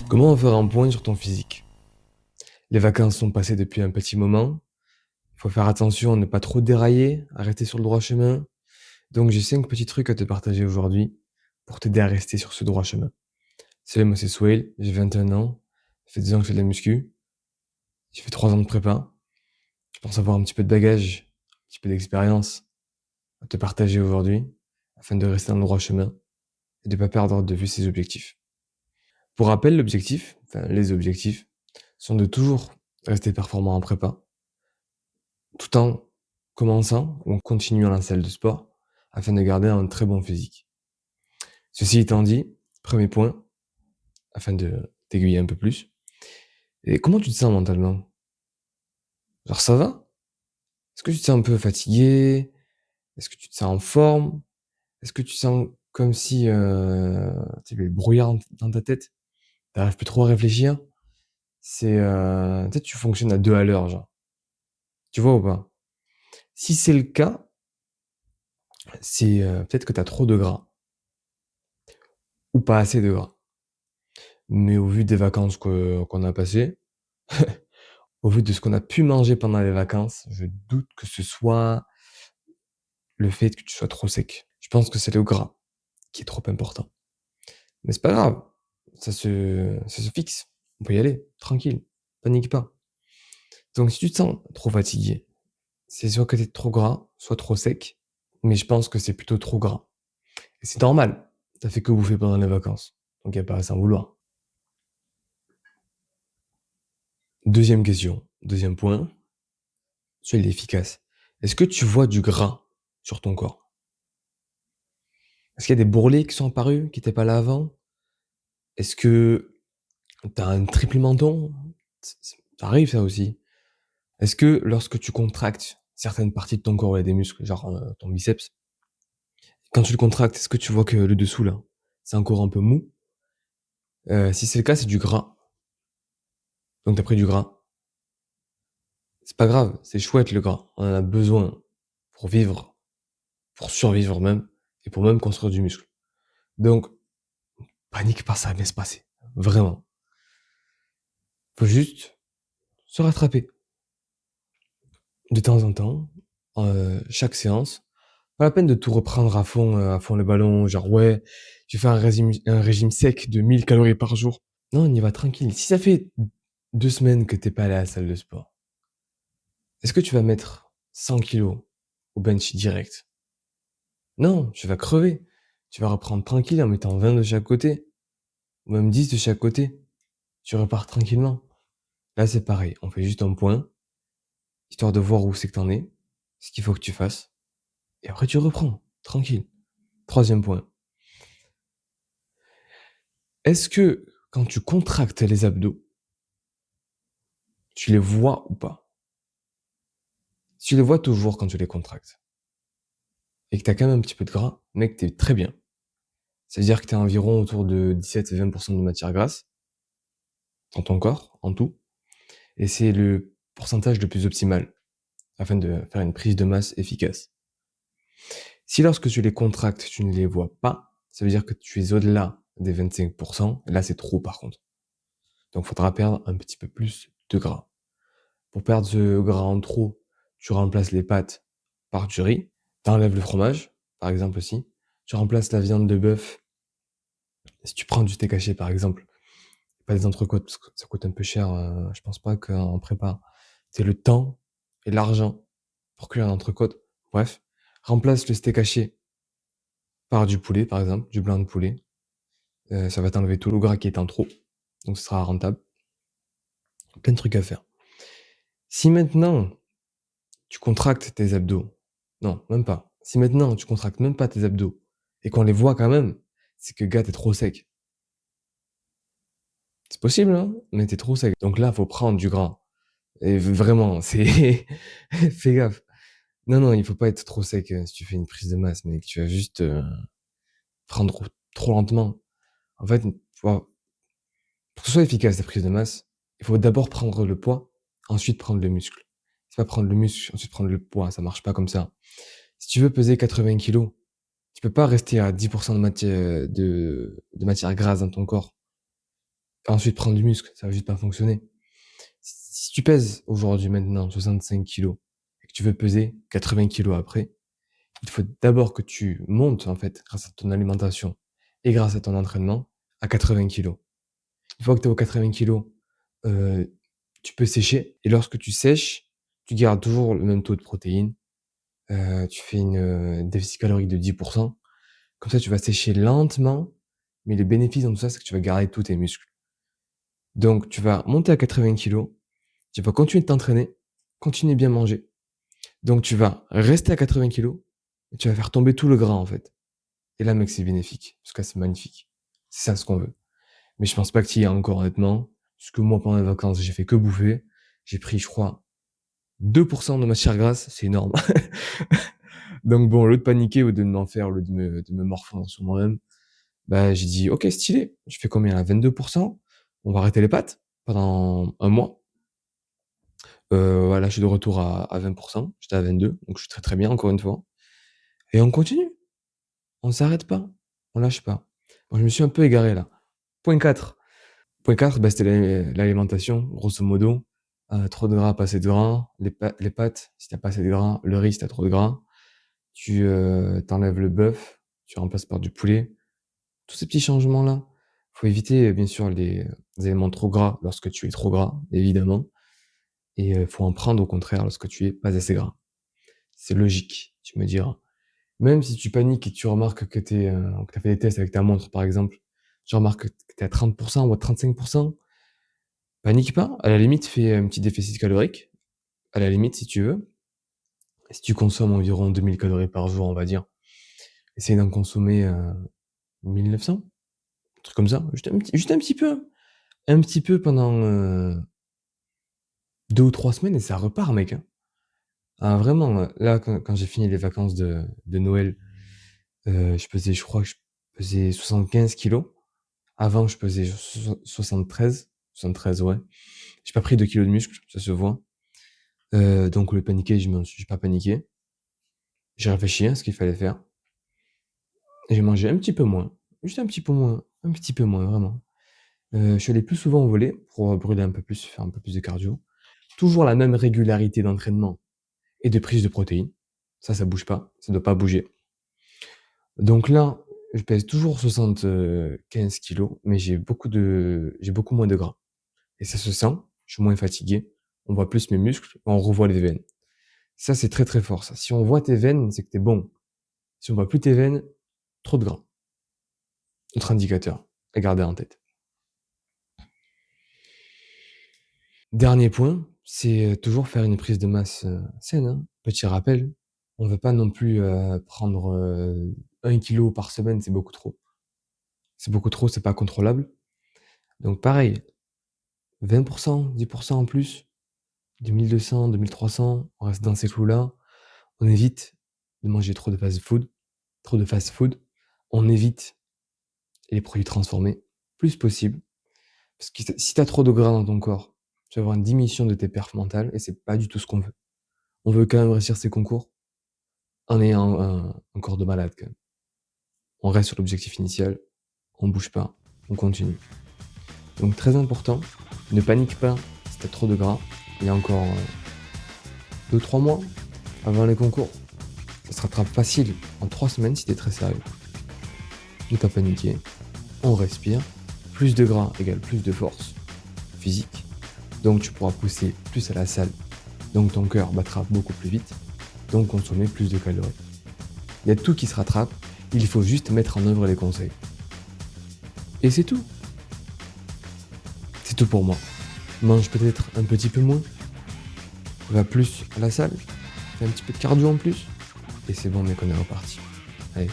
Comment faire un point sur ton physique? Les vacances sont passées depuis un petit moment. Il faut faire attention à ne pas trop dérailler, à rester sur le droit chemin. Donc j'ai 5 petits trucs à te partager aujourd'hui pour t'aider à rester sur ce droit chemin. Salut, moi c'est Swale, j'ai 21 ans. Ça fait 2 ans que je fais de la muscu. J'ai fait 3 ans de prépa. Je pense avoir un petit peu de bagage, un petit peu d'expérience à te partager aujourd'hui afin de rester dans le droit chemin et de ne pas perdre de vue ses objectifs. Pour rappel, les objectifs, sont de toujours rester performant en prépa, tout en commençant ou en continuant la salle de sport afin de garder un très bon physique. Ceci étant dit, premier point, afin de t'aiguiller un peu plus. Et comment tu te sens mentalement? Genre ça va? Est-ce que tu te sens un peu fatigué? Est-ce que tu te sens en forme? Est-ce que tu sens comme si tu avais le brouillard dans ta tête? T'arrives plus trop à réfléchir? Peut-être tu fonctionnes à 2 à l'heure, genre. Tu vois ou pas? Si c'est le cas, c'est peut-être que tu as trop de gras ou pas assez de gras. Mais au vu des vacances qu'on a passées, au vu de ce qu'on a pu manger pendant les vacances, je doute que ce soit le fait que tu sois trop sec. Je pense que c'est le gras qui est trop important. Mais c'est pas grave, ça se fixe. On peut y aller, tranquille, panique pas. Donc si tu te sens trop fatigué, c'est soit que tu es trop gras, soit trop sec, mais je pense que c'est plutôt trop gras. Et c'est normal, tu fait que bouffer pendant les vacances, donc y a pas à s'en vouloir. Deuxième question, deuxième point, celui il est efficace. Est-ce que tu vois du gras sur ton corps? Est-ce qu'il y a des bourrelets qui sont apparus, qui étaient pas là avant? Est-ce que tu as un triple menton? Ça arrive ça aussi. Est-ce que lorsque tu contractes certaines parties de ton corps, où il y a des muscles, genre, ton biceps, quand tu le contractes, est-ce que tu vois que le dessous là, c'est encore un peu mou? Si c'est le cas, c'est du gras. Donc tu as pris du gras. C'est pas grave, c'est chouette le gras. On en a besoin pour vivre, pour survivre même et pour même construire du muscle. Donc panique pas, ça va bien se passer. Vraiment. Faut juste se rattraper de temps en temps, chaque séance. Pas la peine de tout reprendre à fond le ballon, genre ouais, je vais faire un régime sec de 1000 calories par jour. Non, on y va tranquille. Si ça fait 2 semaines que t'es pas allé à la salle de sport, est-ce que tu vas mettre 100 kilos au bench direct? Non, tu vas crever. Tu vas reprendre tranquille en mettant 20 de chaque côté, ou même 10 de chaque côté. Tu repars tranquillement. Là, c'est pareil, on fait juste un point, histoire de voir où c'est que t'en es, ce qu'il faut que tu fasses, et après tu reprends, tranquille. Troisième point. Est-ce que quand tu contractes les abdos, tu les vois ou pas? Si tu les vois toujours quand tu les contractes, et que t'as quand même un petit peu de gras, mec, t'es très bien. C'est-à-dire que t'as environ autour de 17-20% de matière grasse dans ton corps, en tout, et c'est le pourcentage le plus optimal afin de faire une prise de masse efficace. Si lorsque tu les contractes, tu ne les vois pas, ça veut dire que tu es au-delà des 25%, et là c'est trop par contre. Donc il faudra perdre un petit peu plus de gras. Pour perdre ce gras en trop, tu remplaces les pâtes par du riz, tu enlèves le fromage, par exemple aussi, tu remplaces la viande de bœuf, si tu prends du steak haché par exemple, pas des entrecôtes parce que ça coûte un peu cher, je pense pas qu'en prépa, c'est le temps et l'argent pour cuire un entrecôte. Bref, remplace le steak haché par du poulet par exemple, du blanc de poulet. Ça va t'enlever tout le gras qui est en trop, donc ce sera rentable. Plein de trucs à faire. Si maintenant tu contractes tes abdos, non, même pas. Si maintenant tu contractes même pas tes abdos et qu'on les voit quand même, c'est que gars, t'es trop sec. C'est possible, hein, mais t'es trop sec. Donc là, faut prendre du gras. Et vraiment, c'est fais gaffe. Non, non, il faut pas être trop sec si tu fais une prise de masse, mec. Tu vas juste prendre trop lentement. En fait, pour que ce soit efficace la prise de masse, il faut d'abord prendre le poids, ensuite prendre le muscle. C'est pas prendre le muscle, ensuite prendre le poids, ça marche pas comme ça. Si tu veux peser 80 kilos, tu peux pas rester à 10% de matière grasse dans ton corps. Ensuite prendre du muscle, ça va juste pas fonctionner. Si tu pèses aujourd'hui, maintenant, 65 kilos et que tu veux peser 80 kilos après, il faut d'abord que tu montes, en fait, grâce à ton alimentation et grâce à ton entraînement, à 80 kilos. Une fois que tu es aux 80 kilos, heu, tu peux sécher et lorsque tu sèches, tu gardes toujours le même taux de protéines, tu fais une, déficit calorique de 10. Comme ça, tu vas sécher lentement, mais le bénéfice dans tout ça, c'est que tu vas garder tous tes muscles. Donc tu vas monter à 80 kilos, tu vas continuer de t'entraîner, continuer de bien manger. Donc tu vas rester à 80 kilos et tu vas faire tomber tout le gras, en fait. Et là, mec, c'est bénéfique, parce que là, c'est magnifique. C'est ça ce qu'on veut. Mais je pense pas que tu y es encore, honnêtement, parce que moi, pendant les vacances, j'ai fait que bouffer. J'ai pris, je crois, 2 de matière grasse, c'est énorme. Donc bon, au lieu de paniquer, au lieu de m'en faire, au lieu de me morfondre sur moi-même, bah, j'ai dit: «OK, stylé, je fais combien là? 22. On va arrêter les pâtes pendant un mois». Voilà, je suis de retour à 20. J'étais à 22, donc je suis très, très bien encore une fois et on continue. On s'arrête pas, on lâche pas. Bon, je me suis un peu égaré là. Point 4. Point 4, bah, c'était l'alimentation, grosso modo. Trop de gras, pas assez de gras. Les pâtes, si tu pas assez de gras. Le riz, si tu trop de gras. Tu enlèves le bœuf, tu remplaces par du poulet. Tous ces petits changements-là. Faut éviter, bien sûr, les éléments trop gras lorsque tu es trop gras, évidemment et faut en prendre au contraire lorsque tu es pas assez gras. C'est logique, tu me diras. Même si tu paniques et que tu remarques que tu as fait des tests avec ta montre, par exemple, tu remarques que tu es à 30 ou à 35. Panique pas, à la limite, fais un petit déficit calorique, à la limite, si tu veux. Si tu consommes environ 2000 calories par jour, on va dire, essaye d'en consommer, 1900, un truc comme ça, juste un petit peu pendant, 2 ou 3 semaines et ça repart, mec, hein. Ah vraiment, là, quand j'ai fini les vacances de Noël, je crois que je pesais 75 kilos. Avant, je pesais 73, ouais. J'ai pas pris 2 kilos de muscle, ça se voit. Donc le paniquer, j'ai pas paniqué. J'ai réfléchi à ce qu'il fallait faire. J'ai mangé un petit peu moins, juste un petit peu moins, vraiment. Je suis allé plus souvent au volley pour, brûler un peu plus, faire un peu plus de cardio. Toujours la même régularité d'entraînement et de prise de protéines. Ça bouge pas, ça doit pas bouger. Donc là, je pèse toujours 75 kilos, mais j'ai beaucoup moins de gras et ça se sent, je suis moins fatigué, on voit plus mes muscles, on revoit les veines. Ça, c'est très, très fort ça. Si on voit tes veines, c'est que tu es bon. Si on voit plus tes veines, trop de gras. Autre indicateur à garder en tête. Dernier point, c'est, toujours faire une prise de masse, saine, hein. Petit rappel, on veut pas non plus, prendre, 1 kilogramme par semaine, c'est beaucoup trop. C'est beaucoup trop, c'est pas contrôlable. Donc pareil, 20, 10 en plus, 2200, 2300, on reste dans ces clous-là. On évite de manger trop de fast-food. On évite les produits transformés, plus possible. Parce que si tu as trop de gras dans ton corps, tu vas avoir une diminution de tes perfs mentales et c'est pas du tout ce qu'on veut. On veut quand même réussir ses concours en ayant un corps de malade quand même. On reste sur l'objectif initial, on bouge pas, on continue. Donc très important, ne panique pas si tu as trop de gras. Il y a encore 2-3 mois avant les concours. Ça se rattrape facile en 3 semaines si tu es très sérieux. Ne pas paniquer, on respire. Plus de gras égale plus de force physique. Donc tu pourras pousser plus à la salle. Donc ton cœur battra beaucoup plus vite. Donc consommer plus de calories. Il y a tout qui se rattrape. Il faut juste mettre en œuvre les conseils. Et c'est tout. C'est tout pour moi. Mange peut-être un petit peu moins. Va plus à la salle. Fais un petit peu de cardio en plus. Et c'est bon, mec, on est reparti. Allez,